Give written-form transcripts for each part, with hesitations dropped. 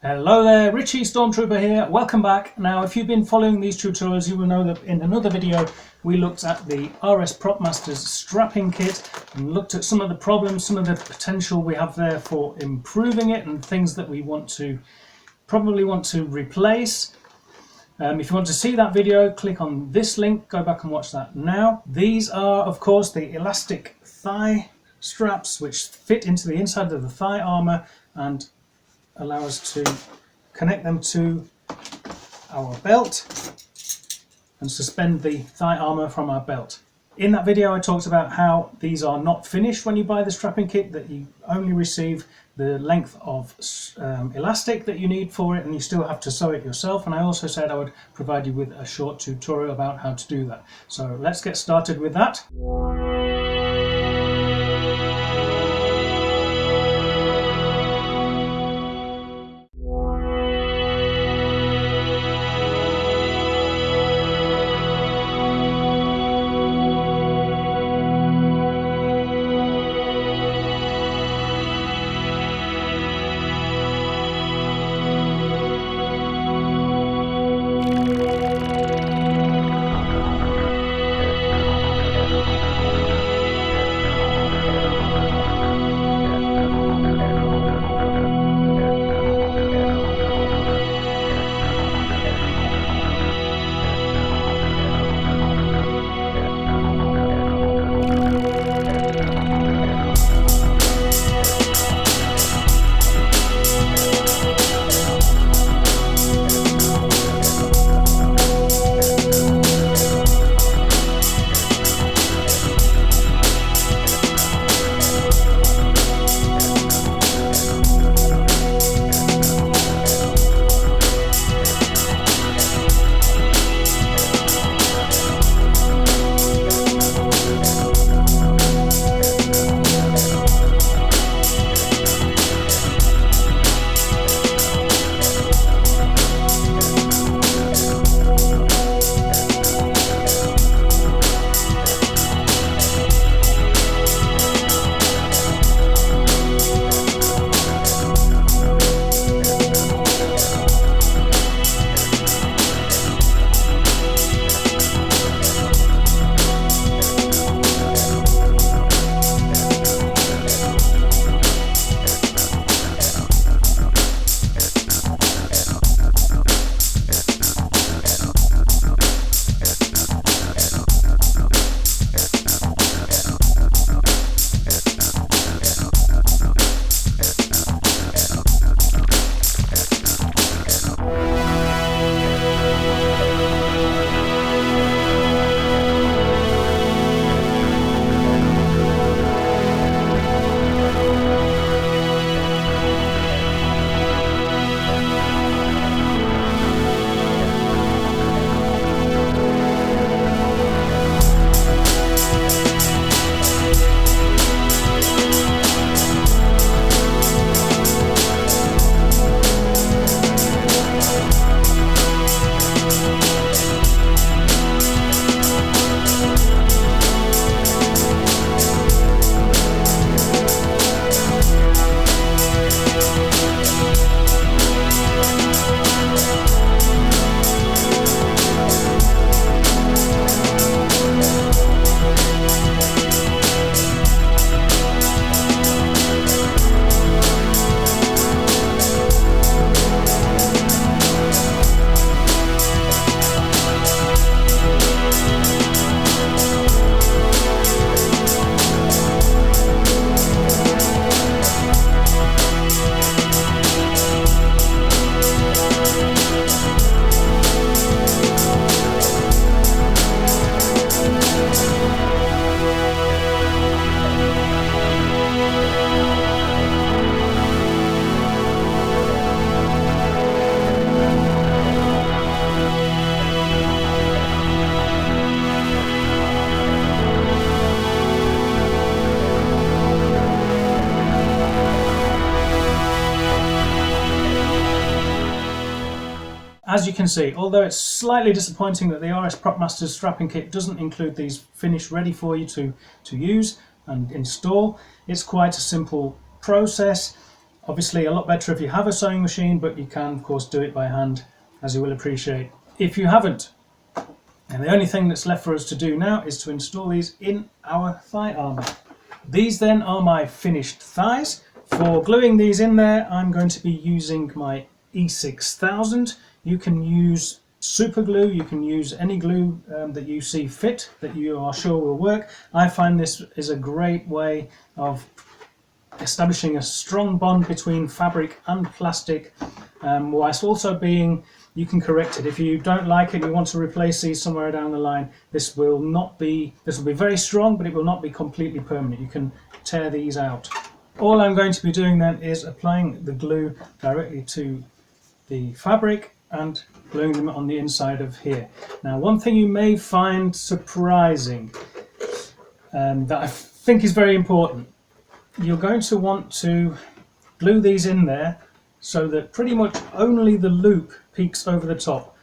Hello there, Richie Stormtrooper here. Welcome back. Now, if you've been following these tutorials, you will know that in another video we looked at the RS Prop Masters strapping kit and looked at some of the problems, some of the potential we have there for improving it and things that we probably want to replace. If you want to see that video, click on this link, go back and watch that now. These are, of course, the elastic thigh straps which fit into the inside of the thigh armour and allow us to connect them to our belt and suspend the thigh armour from our belt. In that video I talked about how these are not finished when you buy the strapping kit, that you only receive the length of elastic that you need for it and you still have to sew it yourself, and I also said I would provide you with a short tutorial about how to do that. So let's get started with that. As you can see, although it's slightly disappointing that the RS Prop Masters strapping kit doesn't include these finished ready for you to use and install, it's quite a simple process. Obviously a lot better if you have a sewing machine, but you can of course do it by hand, as you will appreciate if you haven't. And the only thing that's left for us to do now is to install these in our thigh armour. These then are my finished thighs. For gluing these in there, I'm going to be using my E6000. You can use super glue, you can use any glue that you see fit, that you are sure will work. I find this is a great way of establishing a strong bond between fabric and plastic, whilst also being, you can correct it. If you don't like it, you want to replace these somewhere down the line, this will be very strong, but it will not be completely permanent. You can tear these out. All I'm going to be doing then is applying the glue directly to the fabric and gluing them on the inside of here. Now, one thing you may find surprising that I think is very important, you're going to want to glue these in there so that pretty much only the loop peeks over the top.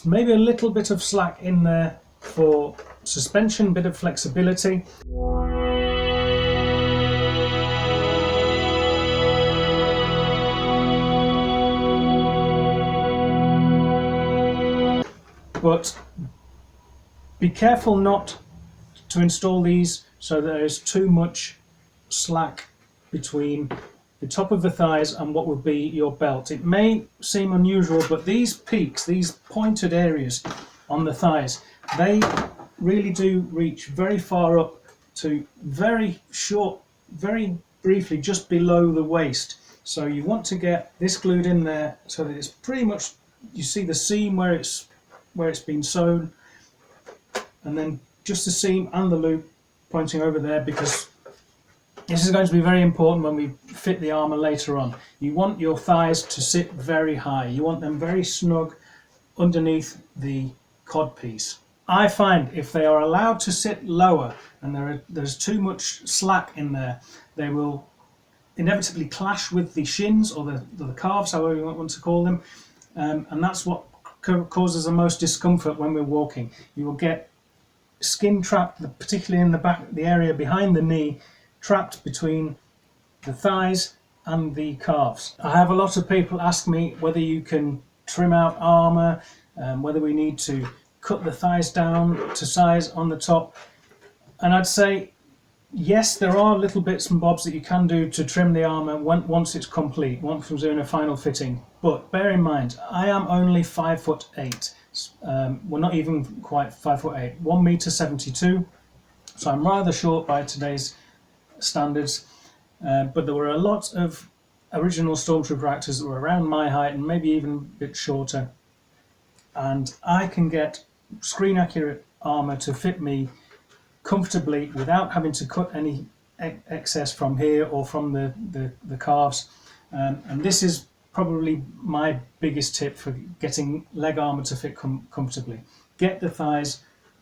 Maybe a little bit of slack in there for suspension, bit of flexibility. But be careful not to install these so there is too much slack between the top of the thighs and what would be your belt. It may seem unusual, but these peaks, these pointed areas on the thighs, they really do reach very far up to very short, very briefly just below the waist. So you want to get this glued in there so that it's pretty much, you see the seam where it's been sewn, and then just the seam and the loop pointing over there, because this is going to be very important when we fit the armour later on. You want your thighs to sit very high. You want them very snug underneath the cod piece. I find if they are allowed to sit lower and there's too much slack in there, they will inevitably clash with the shins or the calves, however you want to call them, and that's what causes the most discomfort when we're walking. You will get skin trapped, particularly in the back, the area behind the knee, trapped between the thighs and the calves. I have a lot of people ask me whether you can trim out armour, whether we need to cut the thighs down to size on the top, and I'd say yes, there are little bits and bobs that you can do to trim the armour once it's complete, once we're doing a final fitting. But bear in mind, I am only 5'8". Well, not even quite 5'8", 1m72. So I'm rather short by today's standards. But there were a lot of original Stormtrooper actors that were around my height and maybe even a bit shorter. And I can get screen accurate armour to fit me comfortably without having to cut any excess from here or from the calves, and this is probably my biggest tip for getting leg armour to fit comfortably. Get the thighs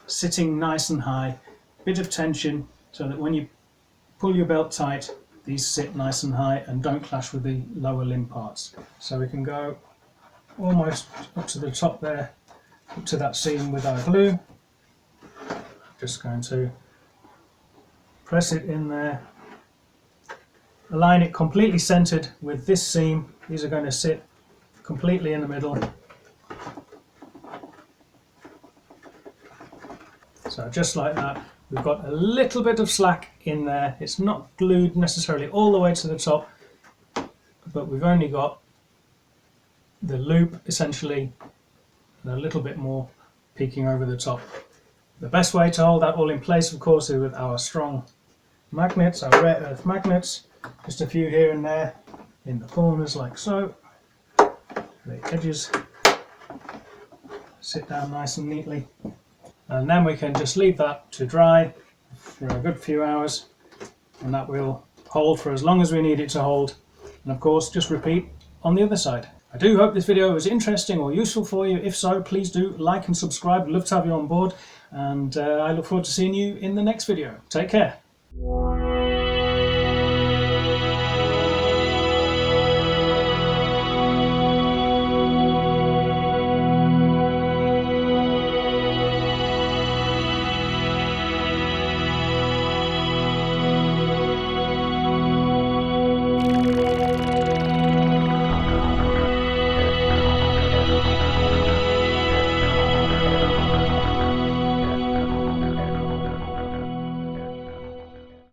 sitting nice and high, bit of tension so that when you pull your belt tight, these sit nice and high and don't clash with the lower limb parts. So we can go almost up to the top there, up to that seam with our glue. Just going to press it in there, align it completely centered with this seam. These are going to sit completely in the middle. So just like that, we've got a little bit of slack in there. It's not glued necessarily all the way to the top, but we've only got the loop essentially and a little bit more peeking over the top. The best way to hold that all in place, of course, is with our strong magnets, our rare earth magnets. Just a few here and there in the corners like so. The edges sit down nice and neatly. And then we can just leave that to dry for a good few hours, and that will hold for as long as we need it to hold. And of course, just repeat on the other side. I do hope this video was interesting or useful for you. If so, please do like and subscribe. I'd love to have you on board, and I look forward to seeing you in the next video. Take care.